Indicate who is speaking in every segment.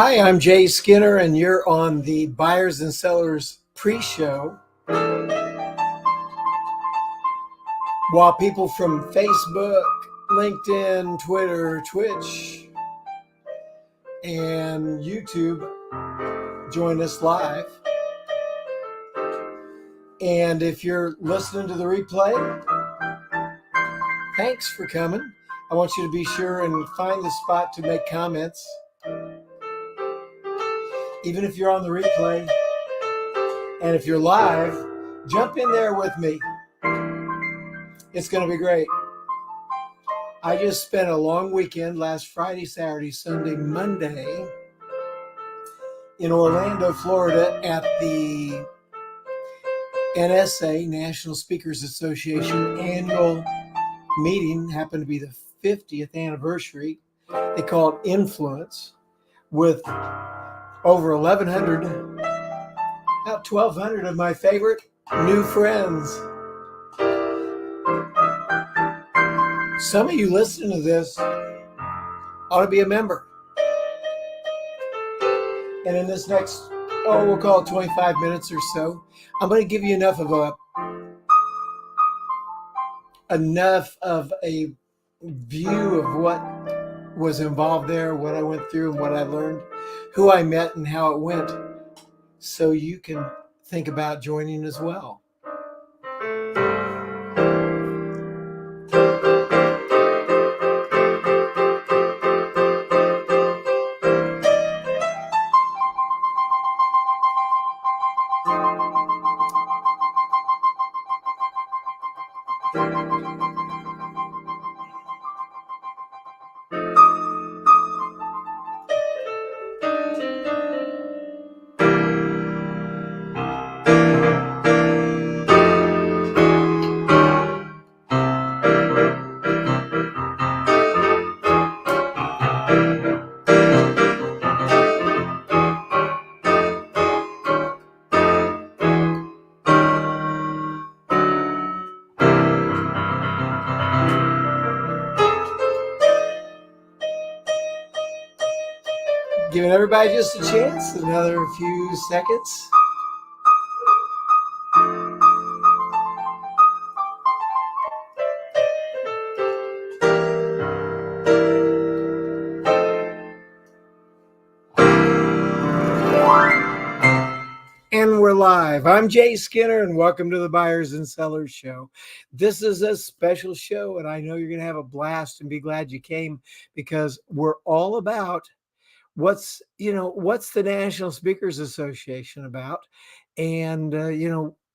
Speaker 1: Hi, I'm Jay Skinner, and you're on the Buyers and Sellers pre-show. While people from Facebook, LinkedIn, Twitter, Twitch, and YouTube join us live. And if you're listening to the replay, thanks for coming. I want you to be sure and find the spot to make comments. Even if you're on the replay, and if you're live, jump in there with me. It's going to be great. I just spent a long weekend last Friday, Saturday, Sunday, Monday in Orlando, Florida at the NSA, National Speakers Association annual meeting. Happened to be the 50th anniversary. They call it Influence, with over 1,100, about 1,200 of my favorite new friends. Some of you listening to this ought to be a member. And in this next, we'll call it 25 minutes or so, I'm going to give you enough of a view of what was involved there, what I went through and what I learned, who I met and how it went, so you can think about joining as well. Giving everybody just a chance, another few seconds. And we're live. I'm Jay Skinner, and welcome to the Buyers and Sellers Show. This is a special show, and I know you're going to have a blast and be glad you came, because we're all about what's the National Speakers Association about, and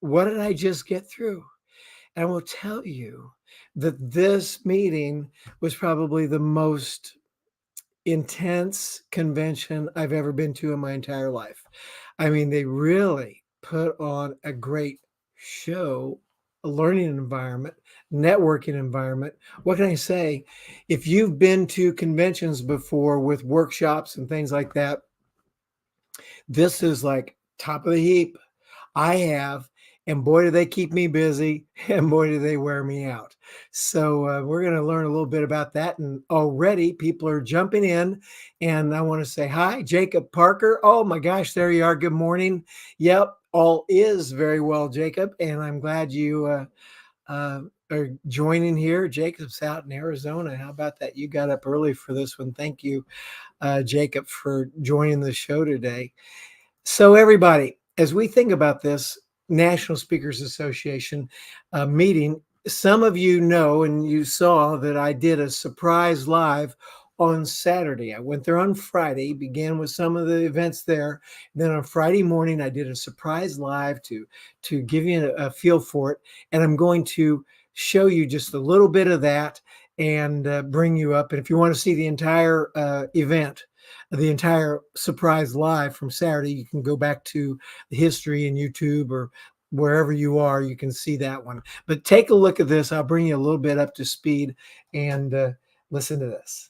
Speaker 1: what did I just get through? And I will tell you that this meeting was probably the most intense convention I've ever been to in my entire life. I mean, they really put on a great show, a learning environment, networking environment. What can I say? If you've been to conventions before with workshops and things like that, this is like top of the heap. I have, and boy, do they keep me busy, and boy, do they wear me out. So we're going to learn a little bit about that. And already people are jumping in, and I want to say hi, Jacob Parker. Oh my gosh, there you are. Good morning. Yep, all is very well, Jacob, and I'm glad you are joining here. Jacob's out in Arizona. How about that? You got up early for this one. Thank you, Jacob, for joining the show today. So everybody, as we think about this National Speakers Association meeting, some of you know and you saw that I did a surprise live on Saturday. I went there on Friday, began with some of the events there. Then on Friday morning, I did a surprise live to give you a feel for it. And I'm going to show you just a little bit of that and bring you up. And if you want to see the entire event, the entire surprise live from Saturday, you can go back to the history in YouTube or wherever you are, you can see that one. But take a look at this. I'll bring you a little bit up to speed and listen to this.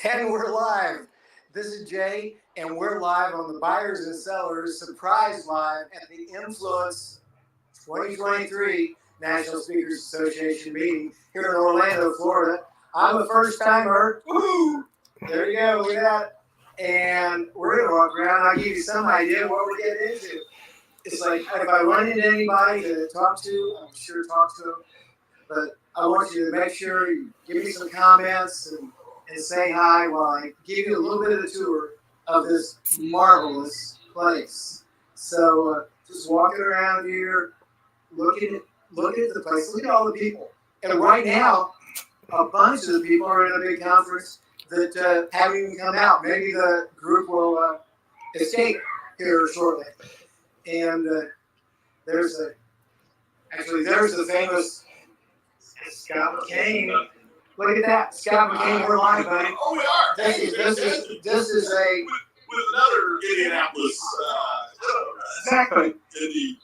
Speaker 1: And we're live. This is Jay, and we're live on the Buyers and Sellers Surprise Live at the Influence 2023 National Speakers Association meeting here in Orlando, Florida. I'm a first timer. Woo! There you go. Look at that. And we're going to walk around. I'll give you some idea of what we're getting into. It's like if I run into anybody to talk to, I'm sure talk to them. But I want you to make sure you give me some comments and say hi while I give you a little bit of a tour of this marvelous place. So just walking around here, looking at the place. Look at all the people. And right now, a bunch of the people are in a big conference that haven't even come out. Maybe the group will escape here shortly. And there's the famous Scott McCain. Look at that, Scott McCain. We're live, buddy.
Speaker 2: Oh, we are.
Speaker 1: This is a
Speaker 2: with another Indianapolis.
Speaker 1: Exactly.
Speaker 2: Indy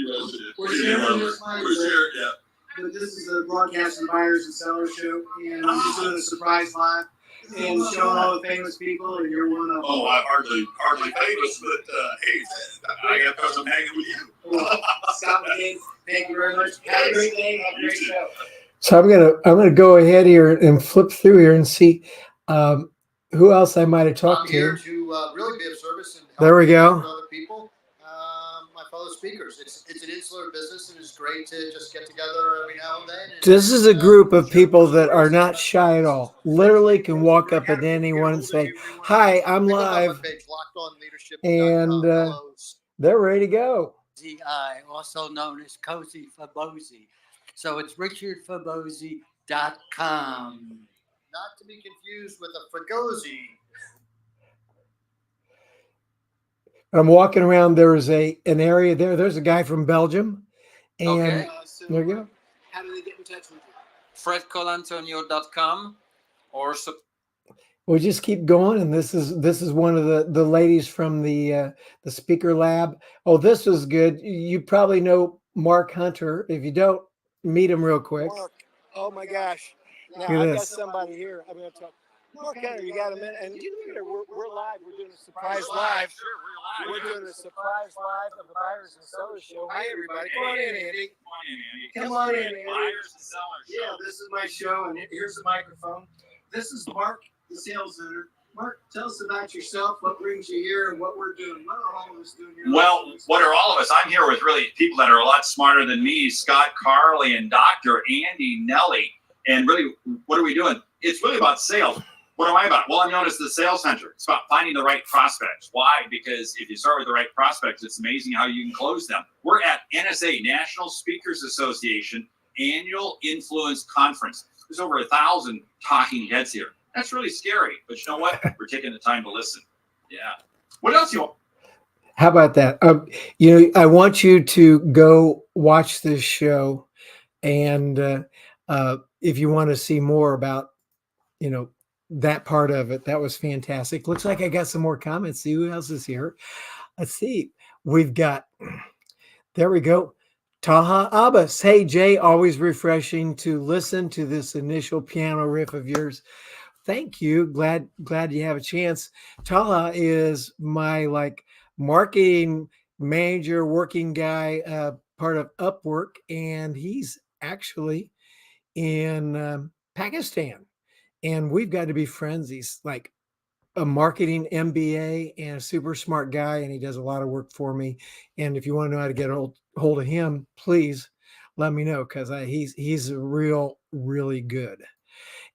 Speaker 2: resident.
Speaker 1: We're sharing this mic.
Speaker 2: We're sharing, yeah.
Speaker 1: But this is a broadcast of the Buyers and Sellers show, and I'm just doing a surprise live and showing all the famous people, and you're one of them.
Speaker 2: Oh, I'm hardly famous, but hey, I got because I'm hanging with you.
Speaker 1: Well, Scott McCain, thank you very much. Have a great day. Have a great show. So I'm gonna go ahead here and flip through here and see who else I might have talked
Speaker 3: I'm here to really be of service and help
Speaker 1: There we go.
Speaker 3: other people, my fellow speakers. It's an insular business, and it's great to just get together every now and then.
Speaker 1: This is a group of people that are not shy at all. Literally can walk up at anyone and say, "Hi, I'm live," and they're ready to go.
Speaker 4: ZI, also known as Cozy Fabosi. So it's richardfabosi.com.
Speaker 3: Not to be confused with a Fagosi.
Speaker 1: I'm walking around. There's an area there. There's a guy from Belgium, and
Speaker 4: Okay.
Speaker 1: there you go.
Speaker 4: How do they get in touch with you? fredcolantonio.com or
Speaker 1: We'll just keep going, and this is one of the ladies from the speaker lab. Oh, this was good. You probably know Mark Hunter. If you don't, meet him real quick.
Speaker 5: Mark, oh my gosh! Now
Speaker 1: Look at
Speaker 5: I've got
Speaker 1: this.
Speaker 5: somebody here. I'm going to talk. Mark Hunter, you got a minute? And we're live. We're doing a surprise live. We're doing a surprise live of the Buyers and Sellers show. Hi everybody! Come on in, Andy. Come on in, Andy.
Speaker 2: Buyers and sellers.
Speaker 1: Yeah, this is my show, and here's the microphone. This is Mark, the sales owner. Mark, tell us about yourself, what brings you here, and what we're doing. What are all of us doing here?
Speaker 6: Well, what are all of us? I'm here with really people that are a lot smarter than me, Scott Carley and Dr. Andy Nelly. And really, what are we doing? It's really about sales. What am I about? Well, I'm known as the sales hunter. It's about finding the right prospects. Why? Because if you start with the right prospects, it's amazing how you can close them. We're at NSA, National Speakers Association, Annual Influence Conference. There's over 1,000 talking heads here. That's really scary, but you know what? We're taking the time to listen. Yeah. What else you want?
Speaker 1: How about that? I want you to go watch this show, and if you want to see more about, that part of it, that was fantastic. Looks like I got some more comments. See who else is here. Let's see. We've got. There we go. Taha Abbas. Hey Jay, always refreshing to listen to this initial piano riff of yours. Thank you. Glad you have a chance. Taha is my marketing manager, working guy, part of Upwork, and he's actually in Pakistan. And we've got to be friends. He's like a marketing MBA and a super smart guy, and he does a lot of work for me. And if you want to know how to get hold of him, please let me know, because he's really good.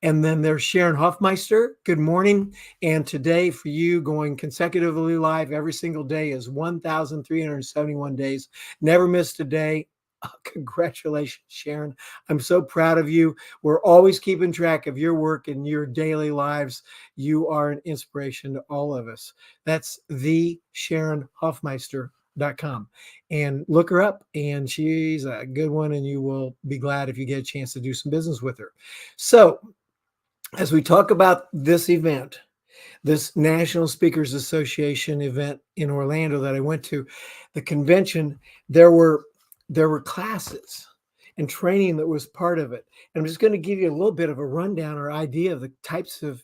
Speaker 1: And then there's Sharon Hoffmeister. Good morning. And today for you, going consecutively live every single day is 1,371 days. Never missed a day. Oh, congratulations, Sharon. I'm so proud of you. We're always keeping track of your work and your daily lives. You are an inspiration to all of us. That's the SharonHoffmeister.com, and look her up, and she's a good one, and you will be glad if you get a chance to do some business with her. So as we talk about this event, this National Speakers Association event in Orlando that I went to, the convention, there were classes and training that was part of it. And I'm just going to give you a little bit of a rundown or idea of the types of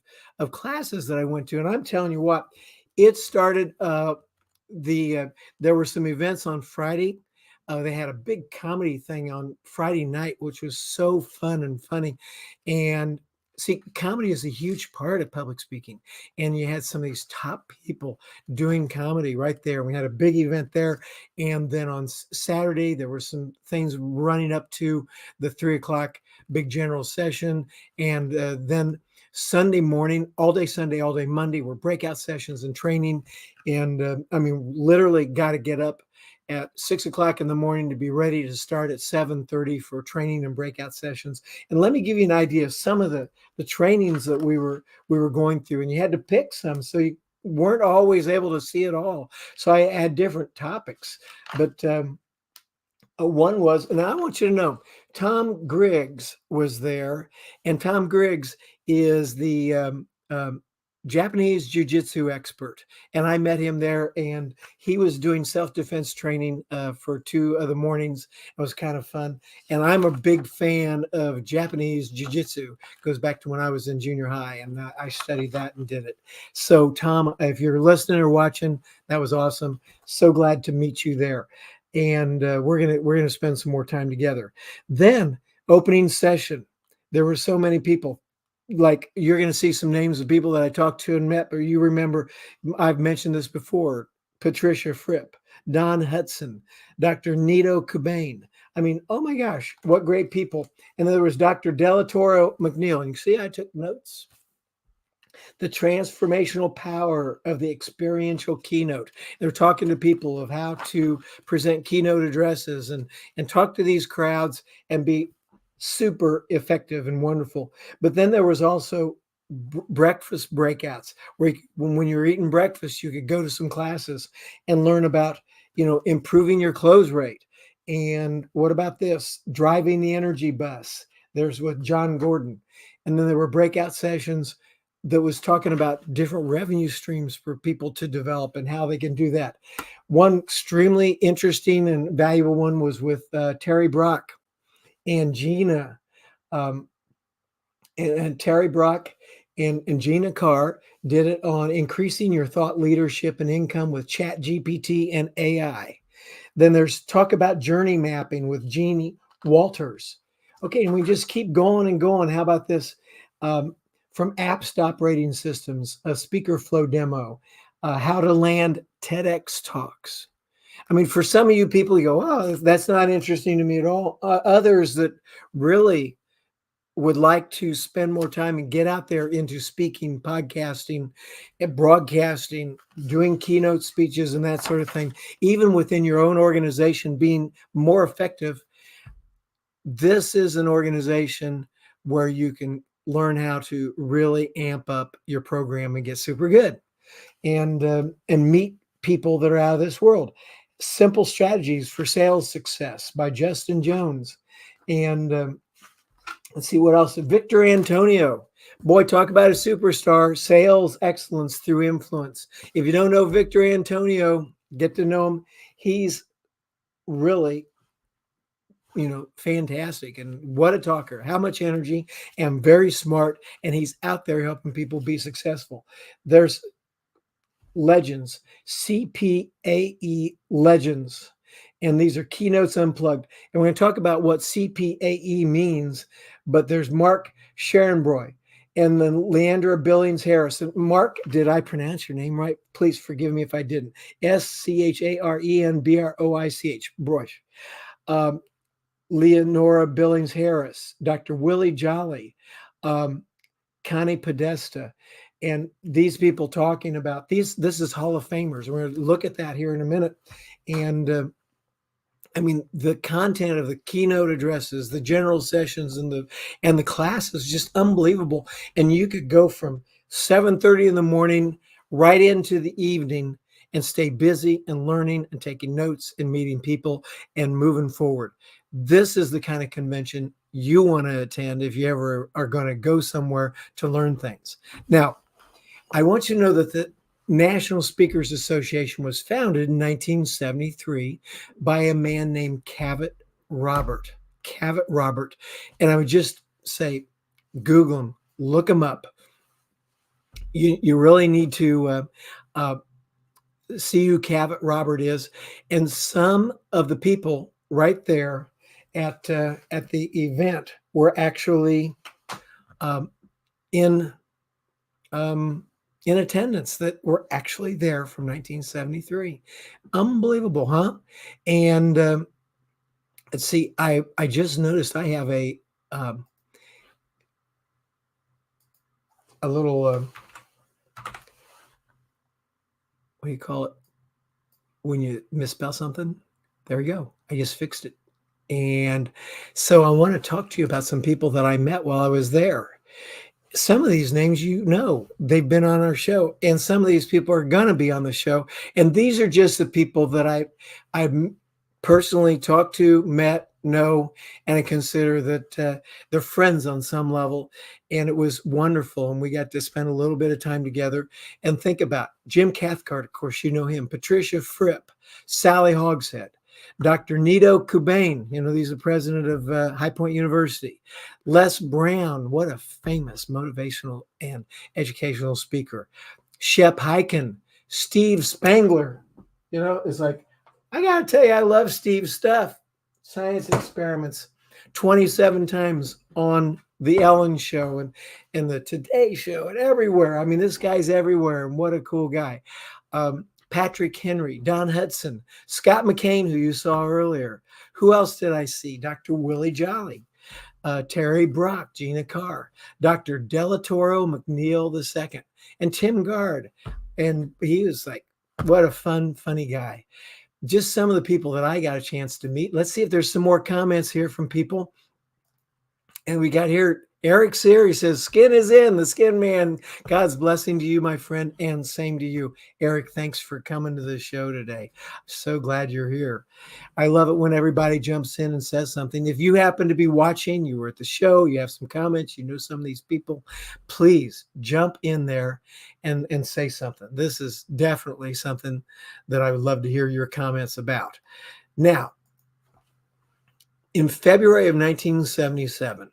Speaker 1: classes that I went to. And I'm telling you what, it started, there were some events on Friday. They had a big comedy thing on Friday night, which was so fun and funny. And see, comedy is a huge part of public speaking, and you had some of these top people doing comedy right there. We had a big event there, and then on Saturday there were some things running up to the 3 o'clock big general session, and then Sunday morning, all day Sunday, all day Monday, were breakout sessions and training, and I mean, literally got to get up at 6 o'clock in the morning to be ready to start at 7:30 for training and breakout sessions. And let me give you an idea of some of the trainings that we were going through, and you had to pick some, so you weren't always able to see it all. So I had different topics, but one was, and I want you to know, Tom Griggs was there, and Tom Griggs is the Japanese jiu-jitsu expert, and I met him there, and he was doing self-defense training for 2 of the mornings. It was kind of fun, and I'm a big fan of Japanese jiu-jitsu. Goes back to when I was in junior high, and I studied that and did it. So Tom, if you're listening or watching, that was awesome. So glad to meet you there, and we're gonna spend some more time together. Then opening session, there were so many people. Like, you're going to see some names of people that I talked to and met, but you remember, I've mentioned this before: Patricia Fripp, Don Hudson, Dr. Nito Cobain. I mean, oh my gosh, what great people. And then there was Dr. Delatoro McNeil. And you see, I took notes. The transformational power of the experiential keynote. They're talking to people of how to present keynote addresses and talk to these crowds and be super effective and wonderful. But then there was also breakfast breakouts where when you were eating breakfast, you could go to some classes and learn about, improving your close rate. And what about this? Driving the energy bus. There's with John Gordon. And then there were breakout sessions that was talking about different revenue streams for people to develop and how they can do that. One extremely interesting and valuable one was with Terry Brock and Gina, and Terry Brock and Gina Carr did it on increasing your thought leadership and income with Chat GPT and AI. Then there's talk about journey mapping with Jeannie Walters. Okay, and we just keep going and going. How about this? From apps to operating systems, a speaker flow demo, how to land TEDx talks. I mean, for some of you people, you go, oh, that's not interesting to me at all. Others that really would like to spend more time and get out there into speaking, podcasting, and broadcasting, doing keynote speeches and that sort of thing, even within your own organization, being more effective. This is an organization where you can learn how to really amp up your program and get super good, and meet people that are out of this world. Simple Strategies for Sales Success by Justin Jones. And let's see what else. Victor Antonio. Boy, talk about a superstar. Sales excellence through influence. If you don't know Victor Antonio, get to know him. He's really, fantastic. And what a talker. How much energy, and very smart. And he's out there helping people be successful. There's Legends, CPAE Legends. And these are Keynotes Unplugged. And we're going to talk about what CPAE means, but there's Mark Sharonbroy and then Leandra Billings Harris. And Mark, did I pronounce your name right? Please forgive me if I didn't. SCHARENBROICH, Broich. Leonora Billings Harris, Dr. Willie Jolly, Connie Podesta. And these people talking about this is Hall of Famers. We're going to look at that here in a minute. And I mean, the content of the keynote addresses, the general sessions, and the class is just unbelievable. And you could go from 7:30 in the morning right into the evening and stay busy and learning and taking notes and meeting people and moving forward. This is the kind of convention you want to attend if you ever are going to go somewhere to learn things. Now, I want you to know that the National Speakers Association was founded in 1973 by a man named Cavett Robert. And I would just say, Google him, look him up. You really need to see who Cavett Robert is. And some of the people right there at the event were actually in in attendance that were actually there from 1973. Unbelievable, huh? And let's see, I just noticed I have a little what do you call it when you misspell something? There we go. I just fixed it. And so I want to talk to you about some people that I met while I was there. Some of these names, they've been on our show, and some of these people are going to be on the show. And these are just the people that I personally talked to, met, know, and I consider that they're friends on some level. And it was wonderful. And we got to spend a little bit of time together and think about Jim Cathcart, of course, you know him, Patricia Fripp, Sally Hogshead, Dr. Nito Kubain, he's the president of High Point University. Les Brown, what a famous motivational and educational speaker. Shep Hyken, Steve Spangler. It's like, I got to tell you, I love Steve's stuff. Science experiments 27 times on the Ellen Show and the Today Show and everywhere. I mean, this guy's everywhere, and what a cool guy. Patrick Henry, Don Hudson, Scott McCain, who you saw earlier. Who else did I see? Dr. Willie Jolly, Terry Brock, Gina Carr, Dr. Delatoro McNeil II, and Tim Gard. And he was like, what a funny guy. Just some of the people that I got a chance to meet. Let's see if there's some more comments here from people. And we got here, Eric Sear, he says, skin is in, the skin man. God's blessing to you, my friend, and same to you. Eric, thanks for coming to the show today. So glad you're here. I love it when everybody jumps in and says something. If you happen to be watching, you were at the show, you have some comments, you know some of these people, please jump in there and say something. This is definitely something that I would love to hear your comments about. Now, in February of 1977,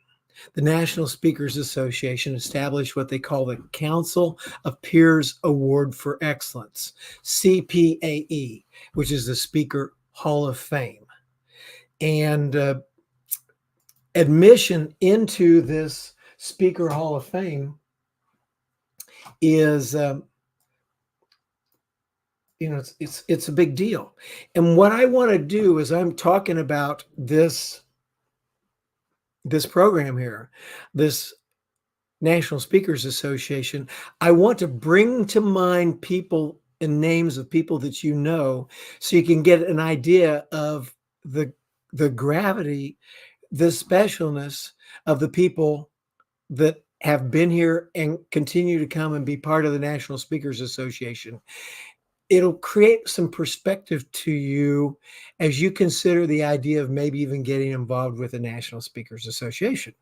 Speaker 1: the National Speakers Association established what they call the Council of Peers Award for Excellence, CPAE, which is the Speaker Hall of Fame. And admission into this Speaker Hall of Fame is, it's a big deal. And what I want to do is I'm talking about this program here, this National Speakers Association. I want to bring to mind people and names of people that you know, so you can get an idea of the gravity, the specialness of the people that have been here and continue to come and be part of the National Speakers Association. It'll create some perspective to you as you consider the idea of maybe even getting involved with the National Speakers Association.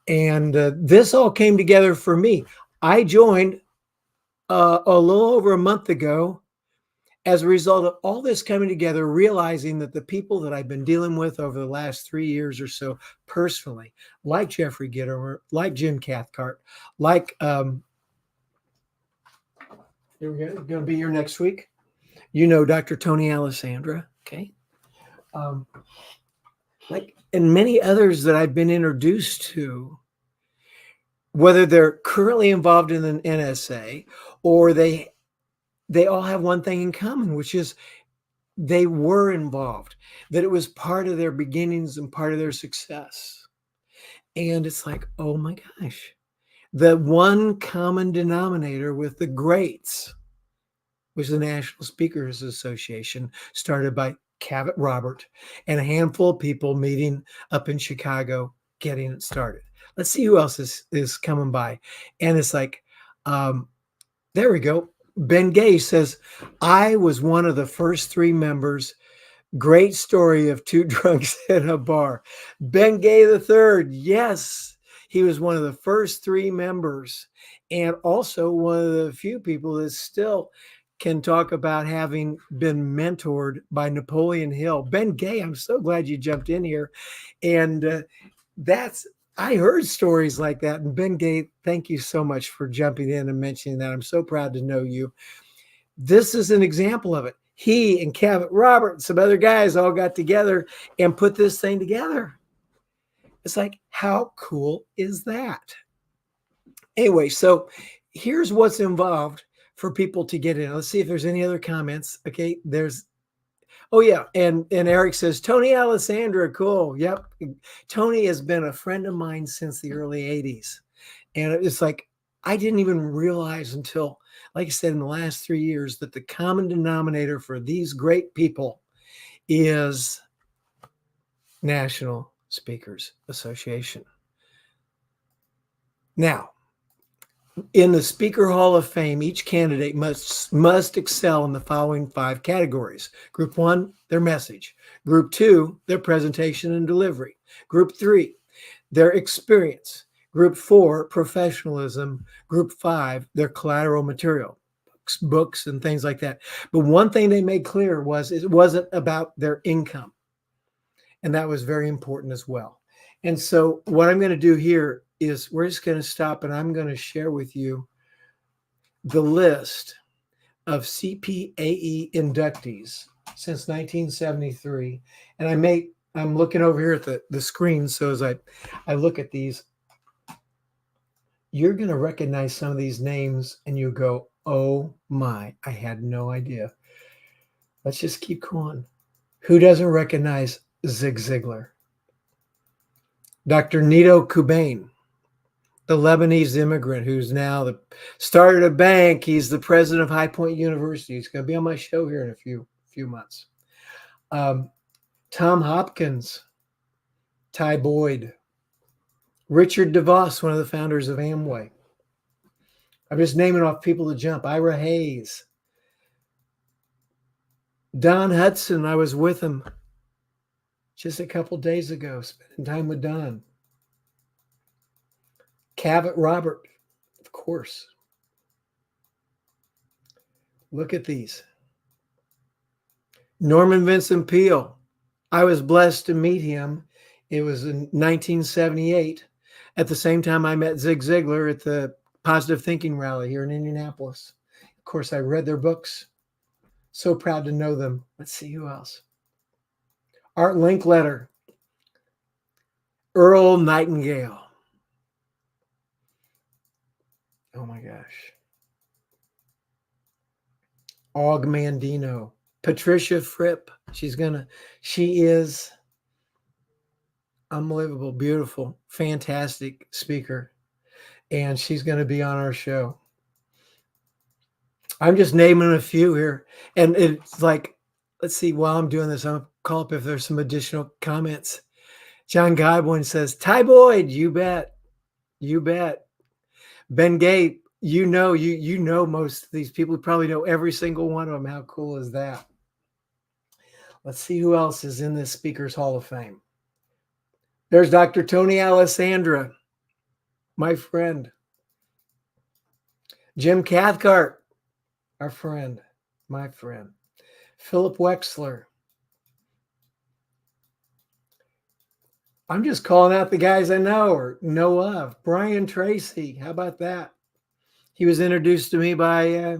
Speaker 1: And this all came together for me. I joined a little over a month ago as a result of all this coming together, realizing that the people that I've been dealing with over the last 3 years or so personally, like Jeffrey Gittimer, like Jim Cathcart, like you're going to be here next week. Dr. Tony Alessandra, okay? And many others that I've been introduced to, whether they're currently involved in an NSA or they all have one thing in common, which is they were involved, that it was part of their beginnings and part of their success. And it's like, oh my gosh, the one common denominator with the greats was the National Speakers Association, started by Cavett Robert and a handful of people meeting up in Chicago, getting it started. Let's see who else is coming by. And it's like, there we go. Ben Gay says, I was one of the first 3 members. Great story of 2 drunks in a bar. Ben Gay III, yes, he was one of the first 3 members, and also one of the few people that still can talk about having been mentored by Napoleon Hill. Ben Gay, I'm so glad you jumped in here. And I heard stories like that. And Ben Gay, thank you so much for jumping in and mentioning that. I'm so proud to know you. This is an example of it. He and Cavett Robert and some other guys all got together and put this thing together. It's like, how cool is that? Anyway, so here's what's involved for people to get in. Let's see if there's any other comments. Okay, oh yeah, and Eric says Tony Alessandra, cool. Yep, Tony has been a friend of mine since the early '80s, and it's like I didn't even realize until, like I said, in the last 3 years, that the common denominator for these great people is National Speakers Association. Now, in the Speaker Hall of Fame, each candidate must excel in the following 5 categories. Group 1, their message. Group 2, their presentation and delivery. Group 3, their experience. Group 4, professionalism. Group 5, their collateral material, books and things like that. But one thing they made clear was it wasn't about their income. And that was very important as well. And so what I'm going to do here is we're just going to stop and I'm going to share with you the list of CPAE inductees since 1973. And I'm looking over here at the screen. So as I look at these, you're going to recognize some of these names and you go, oh my, I had no idea. Let's just keep going. Who doesn't recognize Zig Ziglar? Dr. Nito Kubain, the Lebanese immigrant who's now started a bank. He's the president of High Point University. He's going to be on my show here in a few months. Tom Hopkins, Ty Boyd, Richard DeVos, one of the founders of Amway. I'm just naming off people to jump. Ira Hayes, Don Hudson. I was with him just a couple days ago, spending time with Don. Cavett Robert, of course. Look at these. Norman Vincent Peale. I was blessed to meet him. It was in 1978. At the same time, I met Zig Ziglar at the Positive Thinking Rally here in Indianapolis. Of course, I read their books. So proud to know them. Let's see who else. Art Linkletter. Earl Nightingale. Oh my gosh. Og Mandino. Patricia Fripp. She is unbelievable, beautiful, fantastic speaker. And she's going to be on our show. I'm just naming a few here. And it's like, let's see, while I'm doing this, I'll call up if there's some additional comments. John Godwin says, Ty Boyd, you bet. You bet. Ben Gay, you know most of these people. You probably know every single one of them. How cool is that? Let's see who else is in this Speakers Hall of Fame. There's Dr. Tony Alessandra, my friend. Jim Cathcart, our friend, my friend. Philip Wexler. I'm just calling out the guys I know or know of. Brian Tracy, how about that? He was introduced to me by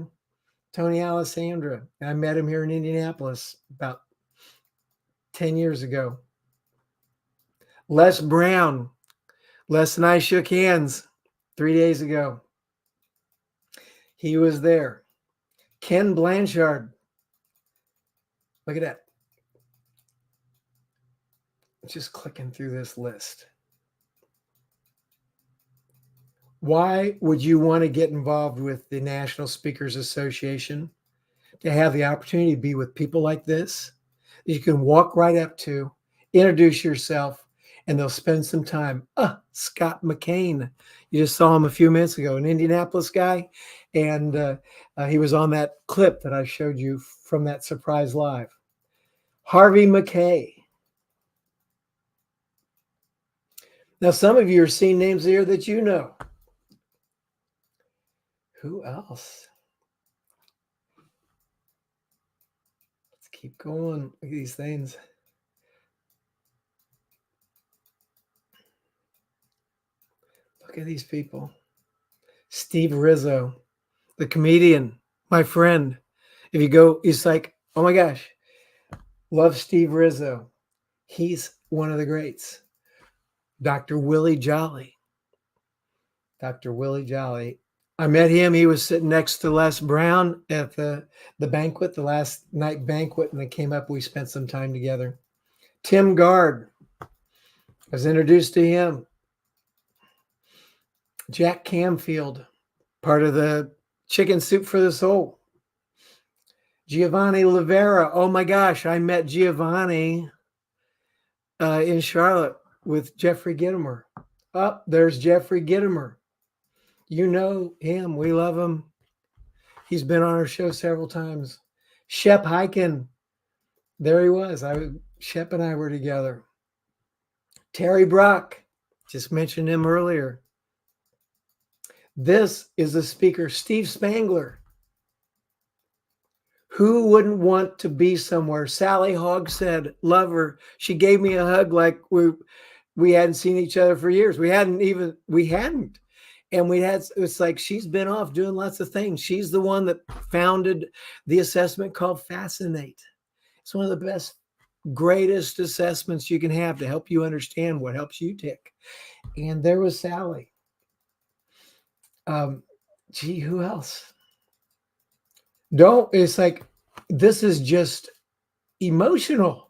Speaker 1: Tony Alessandra. I met him here in Indianapolis about 10 years ago. Les Brown. Les and I shook hands 3 days ago. He was there. Ken Blanchard. Look at that. Just clicking through this list. Why would you want to get involved with the National Speakers Association? To have the opportunity to be with people like this, you can walk right up to, introduce yourself, and they'll spend some time. Scott McCain. You just saw him a few minutes ago, an Indianapolis guy, and he was on that clip that I showed you from that surprise live. Harvey McKay. Now, some of you are seeing names here that you know. Who else? Let's keep going. Look at these things. Look at these people. Steve Rizzo, the comedian, my friend. If you go, it's like, oh my gosh, love Steve Rizzo. He's one of the greats. Dr. Willie Jolly. Dr. Willie Jolly. I met him. He was sitting next to Les Brown at the banquet, the last night banquet, and they came up. We spent some time together. Tim Gard. I was introduced to him. Jack Camfield, part of the Chicken Soup for the Soul. Giovanni Livera. Oh my gosh, I met Giovanni in Charlotte with Jeffrey Gitomer. Oh, there's Jeffrey Gitomer. You know him. We love him. He's been on our show several times. Shep Hyken. There he was. Shep and I were together. Terry Brock. Just mentioned him earlier. This is the speaker, Steve Spangler. Who wouldn't want to be somewhere? Sally Hogg said, love her. She gave me a hug like we hadn't seen each other for years. We hadn't. And it's like she's been off doing lots of things. She's the one that founded the assessment called Fascinate. It's one of the best, greatest assessments you can have to help you understand what helps you tick. And there was Sally. Who else? It's like, this is just emotional.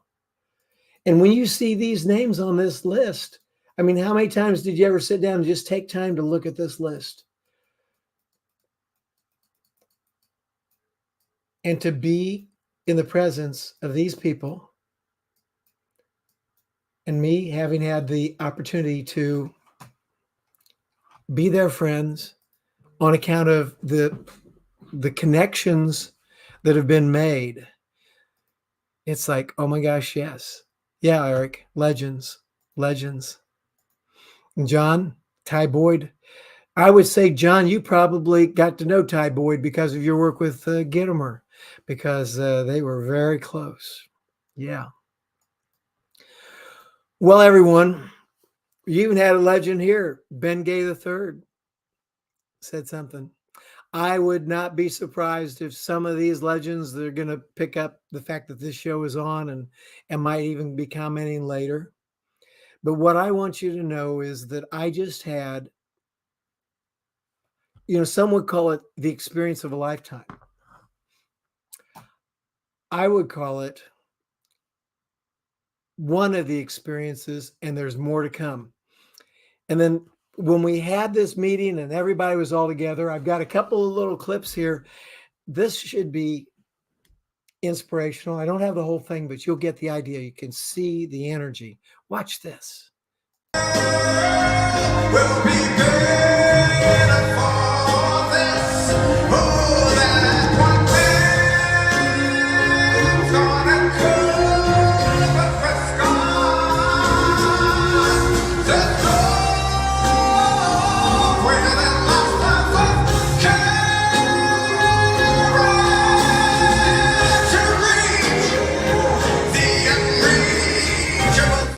Speaker 1: And when you see these names on this list, I mean, how many times did you ever sit down and just take time to look at this list? And to be in the presence of these people and me having had the opportunity to be their friends on account of the connections that have been made. It's like, oh my gosh, yes. Yeah, Eric, legends. And John, Ty Boyd. I would say, John, you probably got to know Ty Boyd because of your work with Gitomer, because they were very close. Yeah. Well, everyone, you even had a legend here. Ben Gay III said something. I would not be surprised if some of these legends, they're going to pick up the fact that this show is on and might even be commenting later. But what I want you to know is that I just had, some would call it the experience of a lifetime. I would call it one of the experiences, and there's more to come. And then when we had this meeting and everybody was all together, I've got a couple of little clips here. This should be inspirational. I don't have the whole thing, but you'll get the idea. You can see the energy. Watch this.
Speaker 7: Will be better for this. Oh, that one thing's gonna come, but we're gone. The door where that last time to reach the unreachable.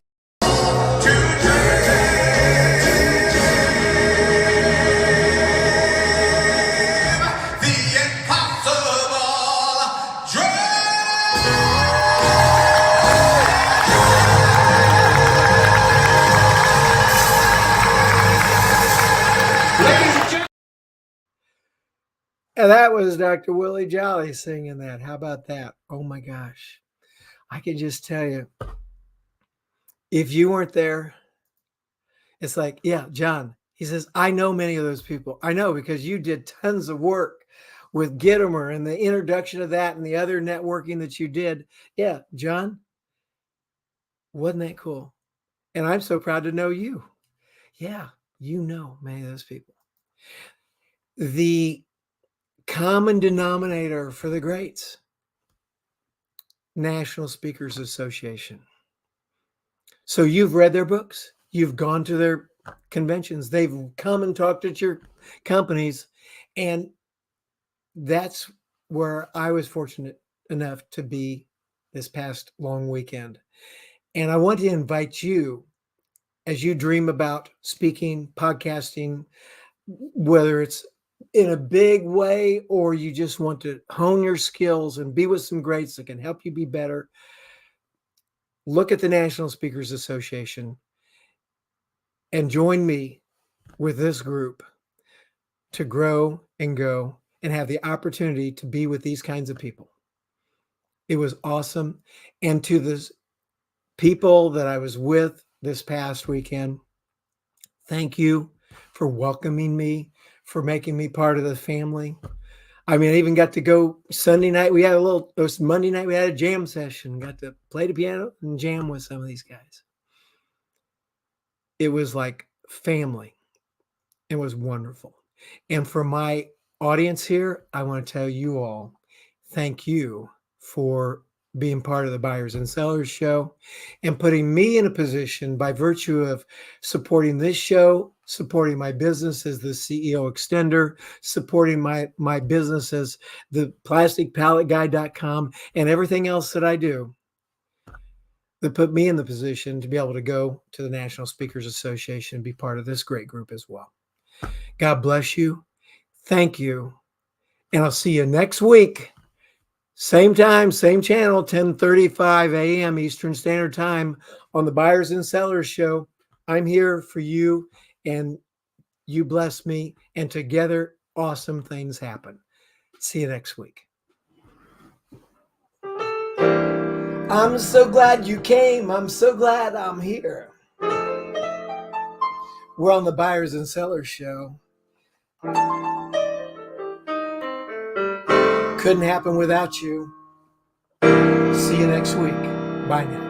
Speaker 1: And that was Dr. Willie Jolly singing that. How about that? Oh my gosh. I can just tell you, if you weren't there, it's like, yeah, John, he says, I know many of those people. I know because you did tons of work with Gitomer and the introduction of that and the other networking that you did. Yeah, John, wasn't that cool? And I'm so proud to know you. Yeah, you know many of those people. The common denominator for the greats, National Speakers Association. So you've read their books, you've gone to their conventions, they've come and talked at your companies, and that's where I was fortunate enough to be this past long weekend. And I want to invite you, as you dream about speaking, podcasting, whether it's in a big way or you just want to hone your skills and be with some greats that can help you be better, look at the National Speakers Association and join me with this group to grow and go and have the opportunity to be with these kinds of people. It was awesome. And to the people that I was with this past weekend, thank you for welcoming me, for making me part of the family. I mean, I even got to go Sunday night. We had it was Monday night, we had a jam session, got to play the piano and jam with some of these guys. It was like family. It was wonderful. And for my audience here, I want to tell you all, thank you for being part of the Buyers and Sellers Show and putting me in a position by virtue of supporting this show, supporting my business as the CEO Extender, supporting my business as the plasticpalletguy.com and everything else that I do, that put me in the position to be able to go to the National Speakers Association and be part of this great group as well. God bless you. Thank you. And I'll see you next week. Same time, same channel, 10:35 a.m. Eastern Standard Time on the Buyers and Sellers Show. I'm here for you, and you bless me, and together awesome things happen. See you next week. I'm so glad you came. I'm so glad I'm here. We're on the Buyers and Sellers Show. Couldn't happen without you. See you next week. Bye now.